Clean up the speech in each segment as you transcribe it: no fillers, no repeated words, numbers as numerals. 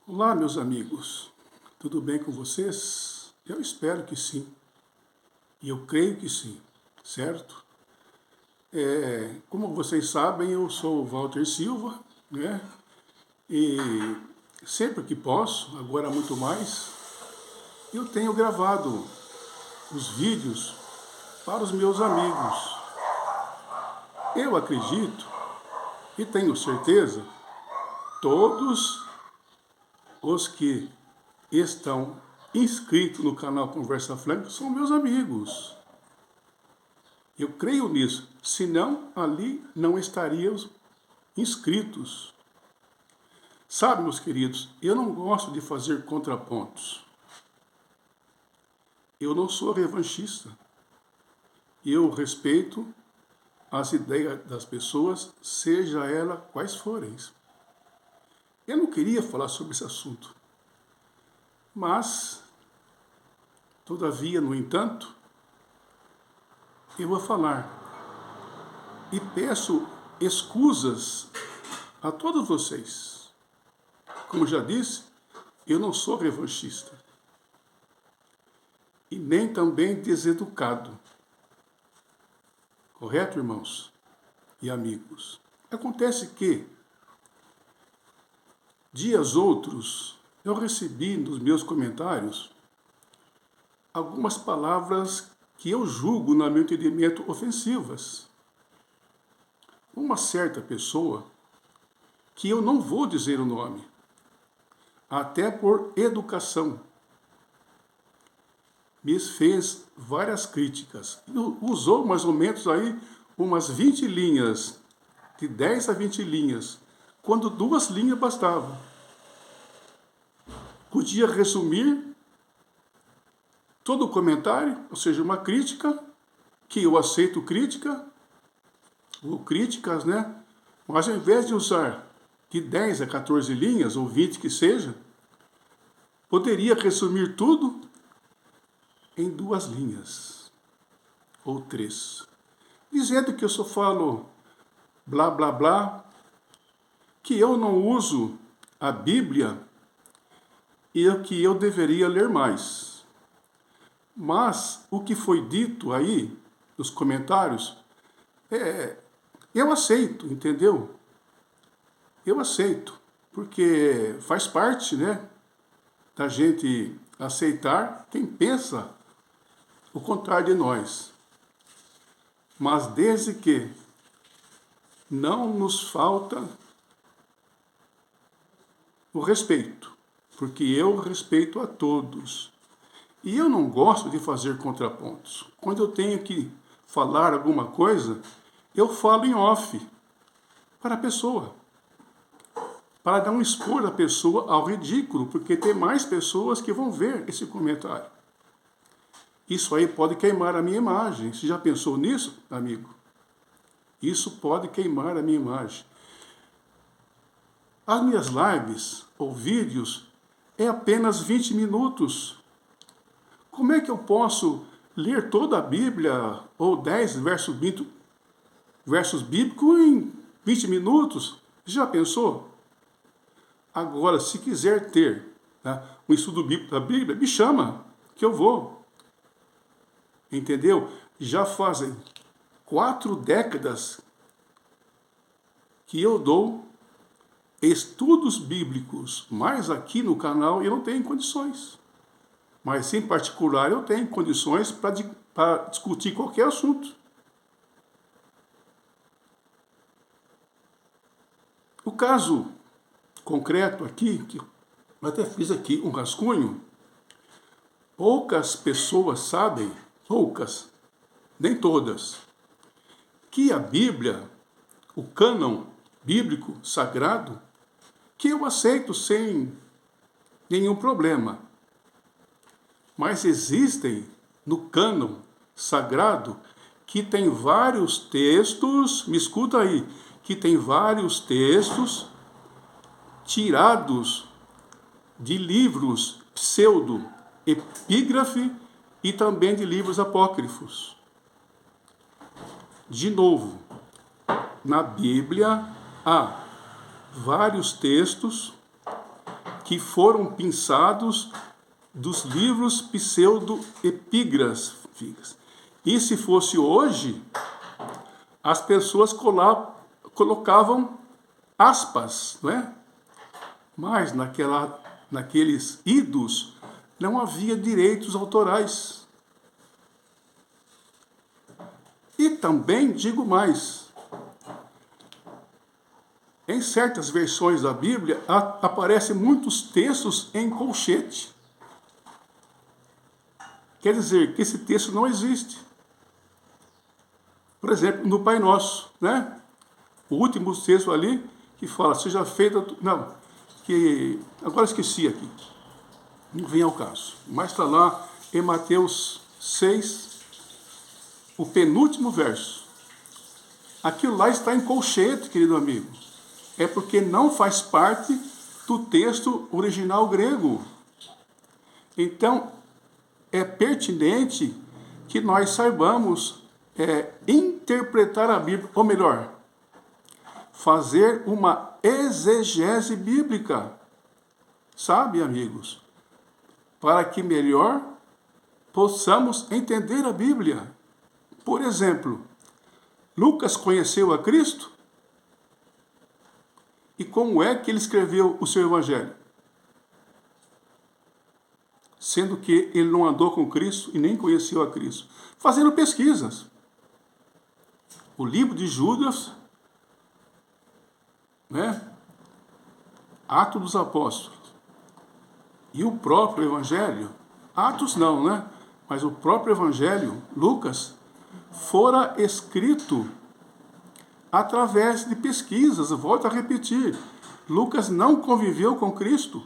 Olá, meus amigos. Tudo bem com vocês? Eu espero que sim. E eu creio que sim, certo? Como vocês sabem, eu sou o Walter Silva, né? E sempre que posso, agora muito mais, eu tenho gravado os vídeos para os meus amigos. Eu acredito e tenho certeza, todos os que estão inscritos no canal Conversa Franca são meus amigos. Eu creio nisso, senão ali não estaríamos inscritos. Sabe, meus queridos, eu não gosto de fazer contrapontos. Eu não sou revanchista. Eu respeito as ideias das pessoas, seja ela quais forem. Eu não queria falar sobre esse assunto. Mas, todavia, no entanto, eu vou falar. E peço escusas a todos vocês. Como já disse, eu não sou revanchista. E nem também deseducado. Correto, irmãos e amigos? Acontece que, dias outros, eu recebi nos meus comentários algumas palavras que eu julgo, no meu entendimento, ofensivas. Uma certa pessoa, que eu não vou dizer o nome, até por educação, me fez várias críticas. Usou mais ou menos aí umas 20 linhas, de 10 a 20 linhas, quando 2 linhas bastavam. Podia resumir todo o comentário, ou seja, uma crítica, que eu aceito crítica, ou críticas, né? Mas ao invés de usar de 10 a 14 linhas, ou 20 que seja, poderia resumir tudo em 2 linhas, ou 3. Dizendo que eu só falo blá, blá, blá, que eu não uso a Bíblia e que eu deveria ler mais. Mas o que foi dito aí, nos comentários, eu aceito, entendeu? Eu aceito, porque faz parte, né, da gente aceitar quem pensa o contrário de nós. Mas desde que não nos falta o respeito, porque eu respeito a todos. E eu não gosto de fazer contrapontos. Quando eu tenho que falar alguma coisa, eu falo em off para a pessoa, para não expor a pessoa ao ridículo, porque tem mais pessoas que vão ver esse comentário. Isso aí pode queimar a minha imagem. Você já pensou nisso, amigo? Isso pode queimar a minha imagem. As minhas lives ou vídeos é apenas 20 minutos. Como é que eu posso ler toda a Bíblia, ou 10 versos bíblicos em 20 minutos? Já pensou? Agora, se quiser ter, né, um estudo bíblico da Bíblia, me chama, que eu vou. Entendeu? Já fazem 4 décadas que eu dou estudos bíblicos, mas aqui no canal eu não tenho condições. Mas, em particular, eu tenho condições para discutir qualquer assunto. O caso concreto aqui, que eu até fiz aqui um rascunho, poucas pessoas sabem, poucas, nem todas, que a Bíblia, o cânon bíblico sagrado, que eu aceito sem nenhum problema. Mas existem no cânon sagrado que tem vários textos, me escuta aí, que tem vários textos tirados de livros pseudo-epígrafe e também de livros apócrifos. De novo, na Bíblia há vários textos que foram pinçados dos livros pseudo-epígrafos. E se fosse hoje, as pessoas colocavam aspas, não é? Mas naqueles idos não havia direitos autorais. E também digo mais, em certas versões da Bíblia aparecem muitos textos em colchete. Quer dizer que esse texto não existe. Por exemplo, no Pai Nosso, né? O último texto ali que fala, seja feita... Não, que agora esqueci aqui. Não vem ao caso. Mas está lá em Mateus 6, o penúltimo verso. Aquilo lá está em colchete, querido amigo. É porque não faz parte do texto original grego. Então, é pertinente que nós saibamos interpretar a Bíblia, ou melhor, fazer uma exegese bíblica, sabe, amigos? Para que melhor possamos entender a Bíblia. Por exemplo, Lucas conheceu a Cristo? E como é que ele escreveu o seu evangelho? Sendo que ele não andou com Cristo e nem conheceu a Cristo. Fazendo pesquisas. O livro de Judas, né? Atos dos Apóstolos. E o próprio evangelho, Atos não, né? Mas o próprio evangelho, Lucas, fora escrito através de pesquisas. Volto a repetir, Lucas não conviveu com Cristo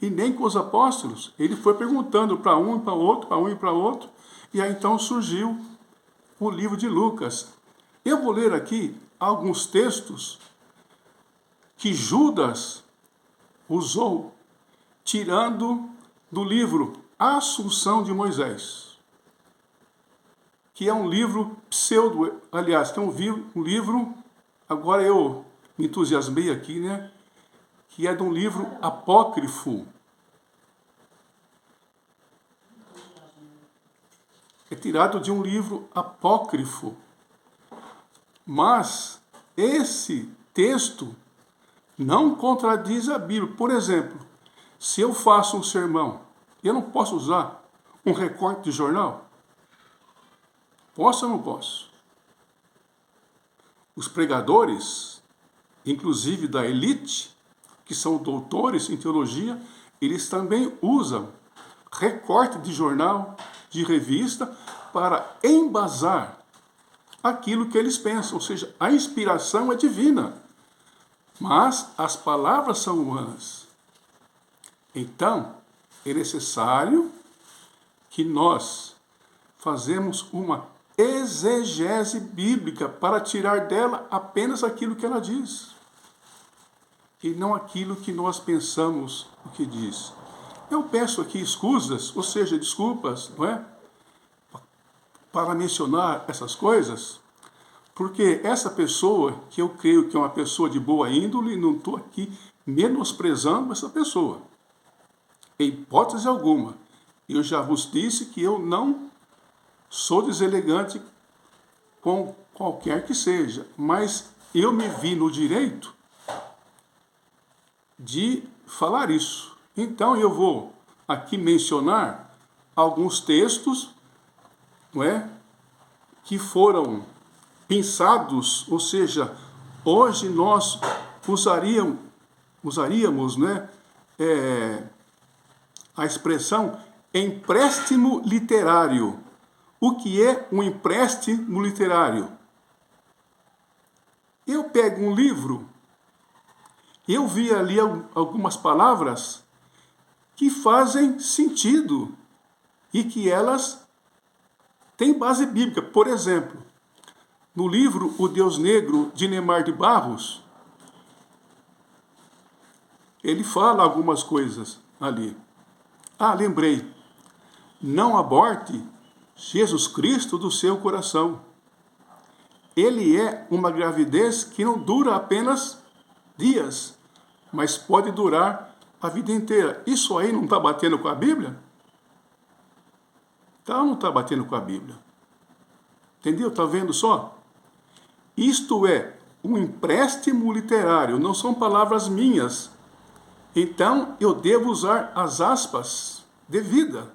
e nem com os apóstolos. Ele foi perguntando para um e para outro, para um e para outro, e aí então surgiu o livro de Lucas. Eu vou ler aqui alguns textos que Judas usou, tirando do livro Assunção de Moisés, que é um livro pseudo, aliás, que é um livro, agora eu me entusiasmei aqui, né? Que é de um livro apócrifo. É tirado de um livro apócrifo. Mas esse texto não contradiz a Bíblia. Por exemplo, se eu faço um sermão, eu não posso usar um recorte de jornal? Posso ou não posso? Os pregadores, inclusive da elite, que são doutores em teologia, eles também usam recorte de jornal, de revista, para embasar aquilo que eles pensam. Ou seja, a inspiração é divina, mas as palavras são humanas. Então, é necessário que nós fazemos uma exegese bíblica para tirar dela apenas aquilo que ela diz e não aquilo que nós pensamos o que diz. Eu peço aqui escusas, ou seja, desculpas, não é? Para mencionar essas coisas, porque essa pessoa, que eu creio que é uma pessoa de boa índole, não estou aqui menosprezando essa pessoa. Em hipótese alguma. Eu já vos disse que eu não sou deselegante com qualquer que seja, mas eu me vi no direito de falar isso. Então eu vou aqui mencionar alguns textos, não é, que foram pensados, ou seja, hoje nós usaríamos, né, a expressão empréstimo literário. O que é um empréstimo literário? Eu pego um livro, eu vi ali algumas palavras que fazem sentido e que elas têm base bíblica. Por exemplo, no livro O Deus Negro, de Nemar de Barros, ele fala algumas coisas ali. Lembrei. Não aborte Jesus Cristo do seu coração. Ele é uma gravidez que não dura apenas dias, mas pode durar a vida inteira. Isso aí não está batendo com a Bíblia? Tá ou não está batendo com a Bíblia? Entendeu? Está vendo só? Isto é um empréstimo literário, não são palavras minhas. Então, eu devo usar as aspas devidas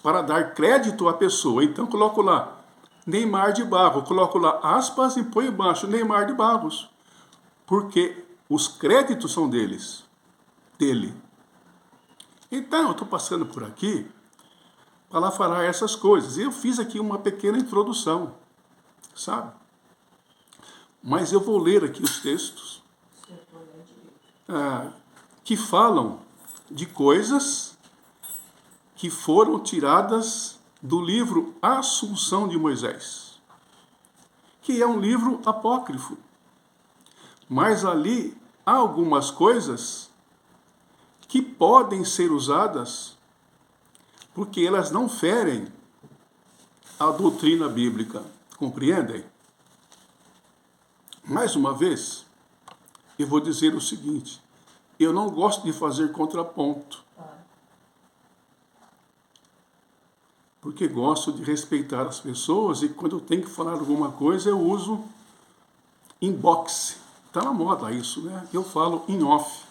para dar crédito à pessoa. Então, coloco lá, Neymar de Barros. Coloco lá aspas e põe embaixo, Neymar de Barros. Porque os créditos são dele. Então, eu estou passando por aqui para falar essas coisas. Eu fiz aqui uma pequena introdução, sabe? Mas eu vou ler aqui os textos que falam de coisas que foram tiradas do livro Assunção de Moisés, que é um livro apócrifo. Mas ali há algumas coisas que podem ser usadas porque elas não ferem a doutrina bíblica. Compreendem? Mais uma vez, eu vou dizer o seguinte: eu não gosto de fazer contraponto, porque gosto de respeitar as pessoas e quando eu tenho que falar alguma coisa eu uso inbox. Está na moda isso, né? Eu falo em off.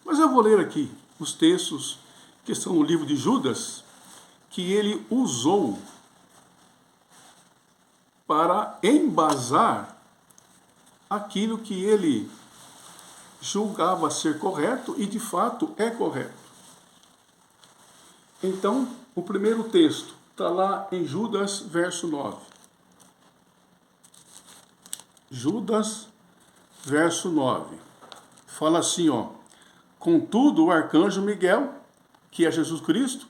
Mas eu vou ler aqui os textos que estão no livro de Judas, que ele usou para embasar aquilo que ele julgava ser correto e de fato é correto. Então, o primeiro texto está lá em Judas, verso 9. Judas, verso 9. Fala assim, ó. Contudo, o arcanjo Miguel, que é Jesus Cristo,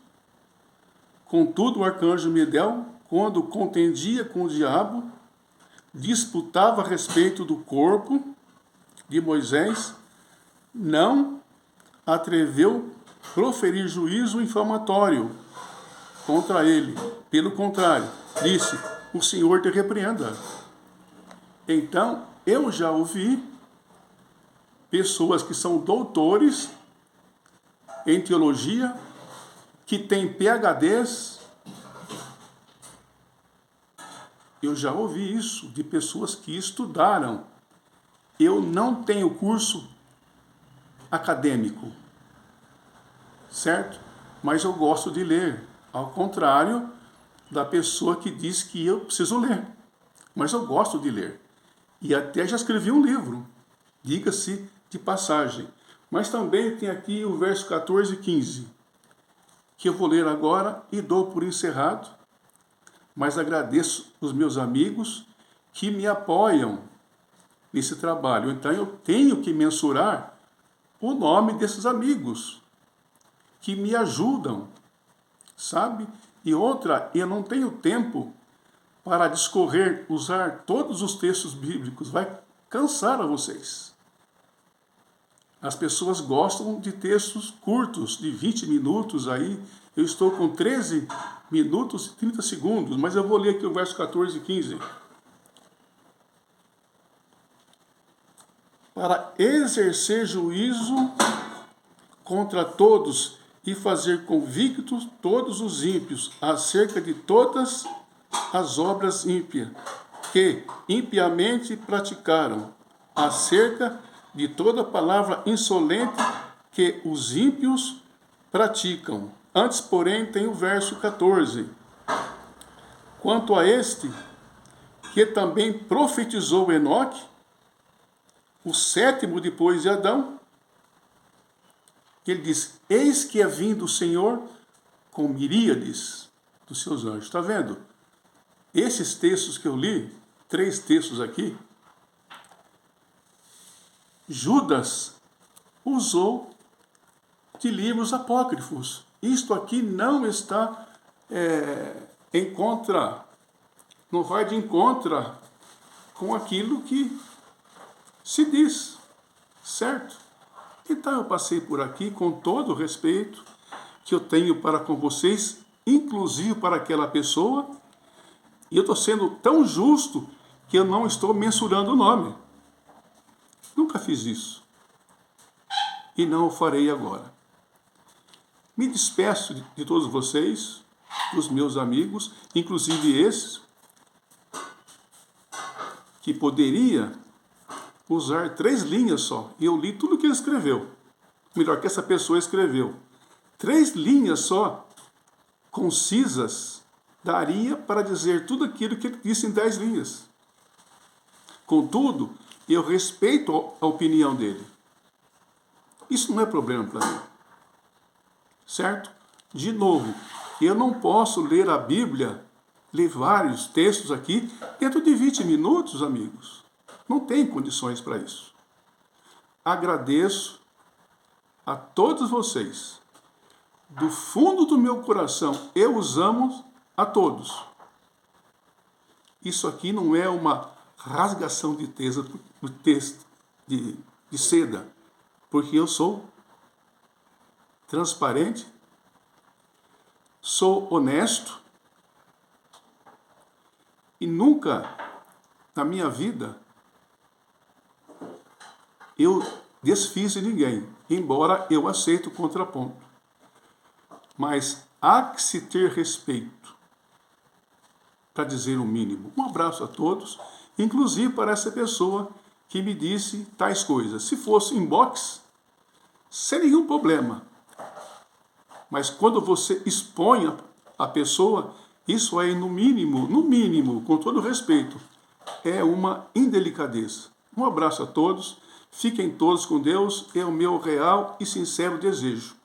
contudo, o arcanjo Miguel, quando contendia com o diabo, disputava a respeito do corpo de Moisés, não atreveu proferir juízo infamatório contra ele. Pelo contrário, disse, o Senhor te repreenda. Então, eu já ouvi pessoas que são doutores em teologia, que têm PhDs. Eu já ouvi isso de pessoas que estudaram. Eu não tenho curso acadêmico, certo? Mas eu gosto de ler, ao contrário da pessoa que diz que eu preciso ler. Mas eu gosto de ler. E até já escrevi um livro, diga-se de passagem. Mas também tem aqui o verso 14 e 15, que eu vou ler agora e dou por encerrado, mas agradeço os meus amigos que me apoiam nesse trabalho. Então eu tenho que mensurar o nome desses amigos que me ajudam, sabe? E outra, eu não tenho tempo para discorrer, usar todos os textos bíblicos, vai cansar a vocês. As pessoas gostam de textos curtos, de 20 minutos aí. Eu estou com 13 minutos e 30 segundos, mas eu vou ler aqui o verso 14 e 15. Para exercer juízo contra todos e fazer convictos todos os ímpios acerca de todas as obras ímpias que impiamente praticaram, acerca de toda palavra insolente que os ímpios praticam. Antes, porém, tem o verso 14. Quanto a este, que também profetizou Enoque, o sétimo depois de Adão, ele diz, eis que é vindo o Senhor com miríades dos seus anjos. Está vendo? Esses textos que eu li, 3 textos aqui, Judas usou de livros apócrifos. Isto aqui não está não vai de encontro com aquilo que se diz, certo? Então eu passei por aqui com todo o respeito que eu tenho para com vocês, inclusive para aquela pessoa, e eu estou sendo tão justo que eu não estou mensurando o nome. Nunca fiz isso. e não o farei agora. Me despeço de todos vocês, dos meus amigos, inclusive esses, que poderia usar 3 linhas só. E eu li tudo que ele escreveu. Melhor, que essa pessoa escreveu. 3 linhas só, concisas, daria para dizer tudo aquilo que ele disse em 10 linhas. Contudo, eu respeito a opinião dele. Isso não é problema para mim. Certo? De novo, eu não posso ler a Bíblia, ler vários textos aqui, dentro de 20 minutos, amigos. Não tem condições para isso. Agradeço a todos vocês. Do fundo do meu coração, eu os amo a todos. Isso aqui não é uma rasgação de seda, porque eu sou transparente, sou honesto e nunca na minha vida eu desfiz de ninguém, embora eu aceite o contraponto. Mas há que se ter respeito, para dizer o mínimo. Um abraço a todos, inclusive para essa pessoa que me disse tais coisas. Se fosse inbox, sem nenhum problema. Mas quando você expõe a pessoa, isso é no mínimo, com todo respeito, é uma indelicadeza. Um abraço a todos, fiquem todos com Deus, é o meu real e sincero desejo.